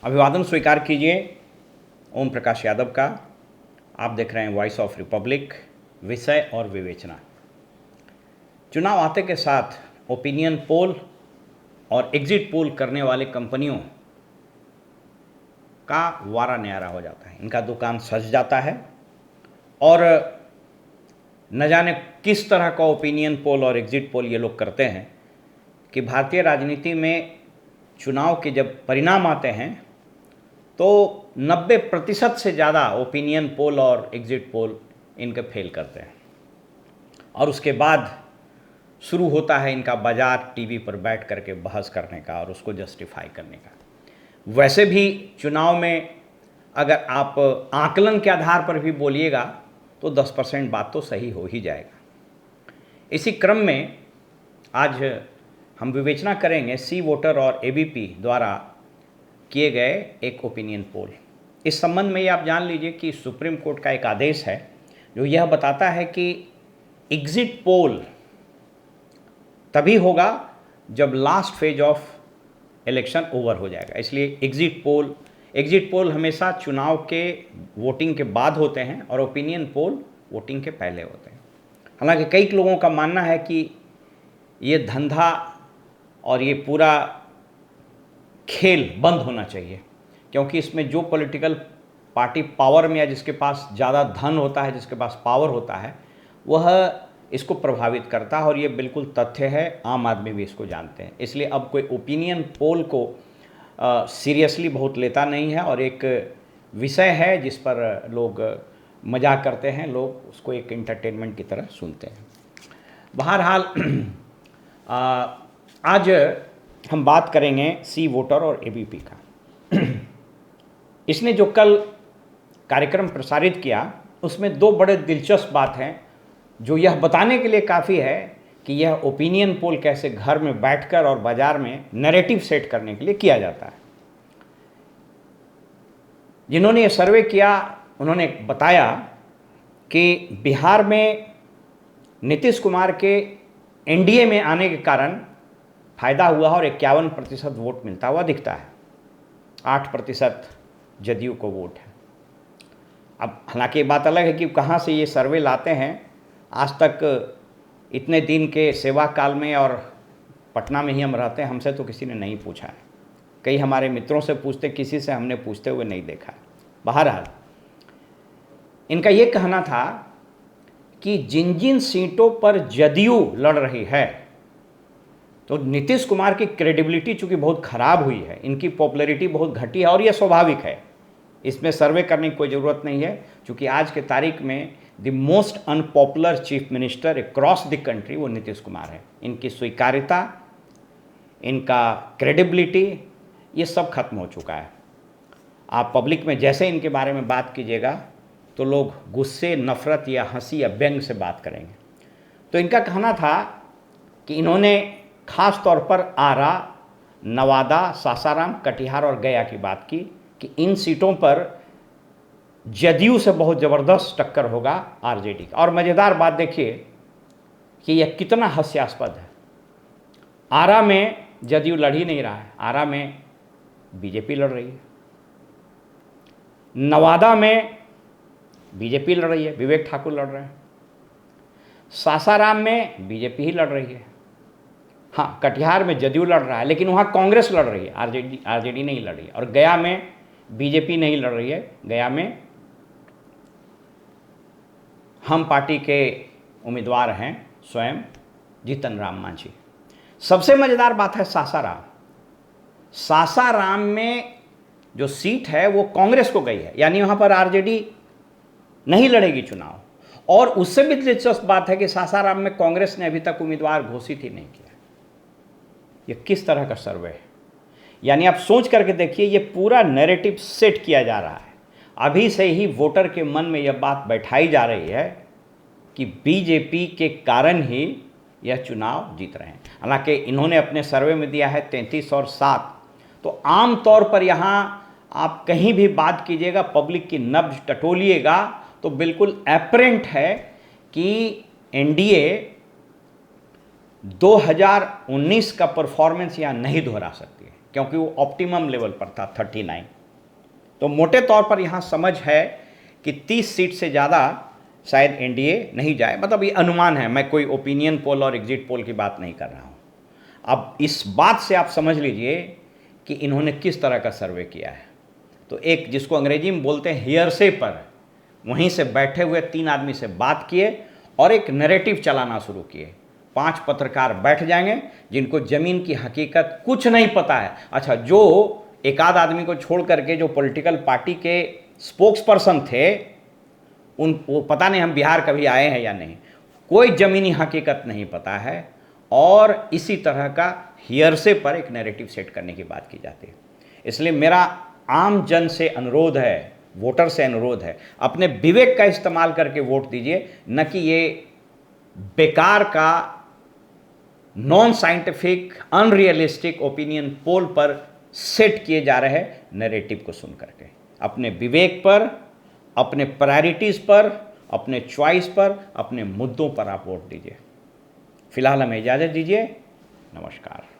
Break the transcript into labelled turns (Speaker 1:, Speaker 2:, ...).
Speaker 1: अभिवादन स्वीकार कीजिए ओम प्रकाश यादव का। आप देख रहे हैं वॉइस ऑफ रिपब्लिक। विषय और विवेचना। चुनाव आते के साथ ओपिनियन पोल और एग्जिट पोल करने वाले कंपनियों का वारा न्यारा हो जाता है। इनका दुकान सज जाता है और न जाने किस तरह का ओपिनियन पोल और एग्जिट पोल ये लोग करते हैं कि भारतीय राजनीति में चुनाव के जब परिणाम आते हैं तो 90% से ज़्यादा ओपिनियन पोल और एग्जिट पोल इनके फेल करते हैं और उसके बाद शुरू होता है इनका बाजार टीवी पर बैठ करके बहस करने का और उसको जस्टिफाई करने का। वैसे भी चुनाव में अगर आप आकलन के आधार पर भी बोलिएगा तो 10% बात तो सही हो ही जाएगा। इसी क्रम में आज हम विवेचना करेंगे सी वोटर और एबीपी द्वारा किए गए एक ओपिनियन पोल। इस संबंध में ये आप जान लीजिए कि सुप्रीम कोर्ट का एक आदेश है जो यह बताता है कि एग्जिट पोल तभी होगा जब last phase of election over हो जाएगा। इसलिए एग्जिट पोल हमेशा चुनाव के वोटिंग के बाद होते हैं और ओपिनियन पोल वोटिंग के पहले होते हैं। हालांकि कई लोगों का मानना है कि ये धंधा और ये पूरा खेल बंद होना चाहिए, क्योंकि इसमें जो पॉलिटिकल पार्टी पावर में या जिसके पास ज़्यादा धन होता है, जिसके पास पावर होता है, वह इसको प्रभावित करता है और ये बिल्कुल तथ्य है। आम आदमी भी इसको जानते हैं। इसलिए अब कोई ओपिनियन पोल को सीरियसली बहुत लेता नहीं है और एक विषय है जिस पर लोग मजाक करते हैं, लोग उसको एक एंटरटेनमेंट की तरह सुनते हैं। बहरहाल आज हम बात करेंगे सी वोटर और एबीपी का। इसने जो कल कार्यक्रम प्रसारित किया उसमें दो बड़े दिलचस्प बात हैं जो यह बताने के लिए काफ़ी है कि यह ओपिनियन पोल कैसे घर में बैठकर और बाजार में नैरेटिव सेट करने के लिए किया जाता है। जिन्होंने ये सर्वे किया उन्होंने बताया कि बिहार में नीतीश कुमार के एनडीए में आने के कारण फायदा हुआ और 51% वोट मिलता हुआ दिखता है। 8% जदयू को वोट है। अब हालांकि ये बात अलग है कि कहाँ से ये सर्वे लाते हैं। आज तक इतने दिन के सेवा काल में और पटना में ही हम रहते हैं, हमसे तो किसी ने नहीं पूछा है। कई हमारे मित्रों से पूछते, किसी से हमने पूछते हुए नहीं देखा है। बहरहाल इनका ये कहना था कि जिन जिन सीटों पर जदयू लड़ रही है तो नीतीश कुमार की क्रेडिबिलिटी चूँकि बहुत ख़राब हुई है, इनकी पॉपुलैरिटी बहुत घटी है और यह स्वाभाविक है। इसमें सर्वे करने की कोई ज़रूरत नहीं है, क्योंकि आज के तारीख में the most unpopular chief minister across the country वो नीतीश कुमार है। इनकी स्वीकार्यता, इनका क्रेडिबिलिटी, ये सब खत्म हो चुका है। आप पब्लिक में जैसे इनके बारे में बात कीजिएगा तो लोग गुस्से, नफ़रत या हंसी या व्यंग से बात करेंगे। तो इनका कहना था कि इन्होंने खास तौर पर आरा, नवादा, सासाराम, कटिहार और गया की बात की कि इन सीटों पर जदयू से बहुत ज़बरदस्त टक्कर होगा आरजेडी का। और मज़ेदार बात देखिए कि यह कितना हास्यास्पद है। आरा में जदयू लड़ ही नहीं रहा है, आरा में बीजेपी लड़ रही है। नवादा में बीजेपी लड़ रही है, विवेक ठाकुर लड़ रहे हैं। सासाराम में बीजेपी ही लड़ रही है। हाँ, कटिहार में जदयू लड़ रहा है, लेकिन वहाँ कांग्रेस लड़ रही है, आरजेडी नहीं लड़ रही है। और गया में बीजेपी नहीं लड़ रही है, गया में हम पार्टी के उम्मीदवार हैं स्वयं जीतन राम मांझी। सबसे मज़ेदार बात है सासाराम। सासाराम में जो सीट है वो कांग्रेस को गई है, यानी वहाँ पर आरजेडी नहीं लड़ेगी चुनाव। और उससे भी दिलचस्प बात है कि सासाराम में कांग्रेस ने अभी तक उम्मीदवार घोषित ही नहीं किया। ये किस तरह का सर्वे है? यानी आप सोच करके देखिए, ये पूरा नैरेटिव सेट किया जा रहा है। अभी से ही वोटर के मन में यह बात बैठाई जा रही है कि बीजेपी के कारण ही यह चुनाव जीत रहे हैं। हालांकि इन्होंने अपने सर्वे में दिया है 33 और 7। तो आम तौर पर यहाँ आप कहीं भी बात कीजिएगा, पब्लिक की नब्ज टटोलिएगा तो बिल्कुल एपरेंट है कि एनडीए 2019 का परफॉर्मेंस यहाँ नहीं दोहरा सकती है। क्योंकि वो ऑप्टिमम लेवल पर था 39। तो मोटे तौर पर यहाँ समझ है कि 30 सीट से ज़्यादा शायद एनडीए नहीं जाए, मतलब ये अनुमान है, मैं कोई ओपिनियन पोल और एग्जिट पोल की बात नहीं कर रहा हूँ। अब इस बात से आप समझ लीजिए कि इन्होंने किस तरह का सर्वे किया है। तो एक जिसको अंग्रेजी में बोलते हैं हियरसे पर, वहीं से बैठे हुए 3 आदमी से बात किए और एक नैरेटिव चलाना शुरू किए। 5 पत्रकार बैठ जाएंगे जिनको ज़मीन की हकीकत कुछ नहीं पता है। अच्छा, जो एक आध आदमी को छोड़ करके जो पॉलिटिकल पार्टी के स्पोक्स पर्सन थे, वो पता नहीं हम बिहार कभी आए हैं या नहीं, कोई ज़मीनी हकीकत नहीं पता है, और इसी तरह का हियरसे पर एक नैरेटिव सेट करने की बात की जाती है। इसलिए मेरा आम जन से अनुरोध है, वोटर से अनुरोध है, अपने विवेक का इस्तेमाल करके वोट दीजिए, न कि ये बेकार का non scientific unrealistic opinion poll पर सेट किए जा रहे नैरेटिव को सुन करके। अपने विवेक पर, अपने प्रायोरिटीज़ पर, अपने चॉइस पर, अपने मुद्दों पर आप वोट दीजिए। फिलहाल हमें इजाज़त दीजिए। नमस्कार।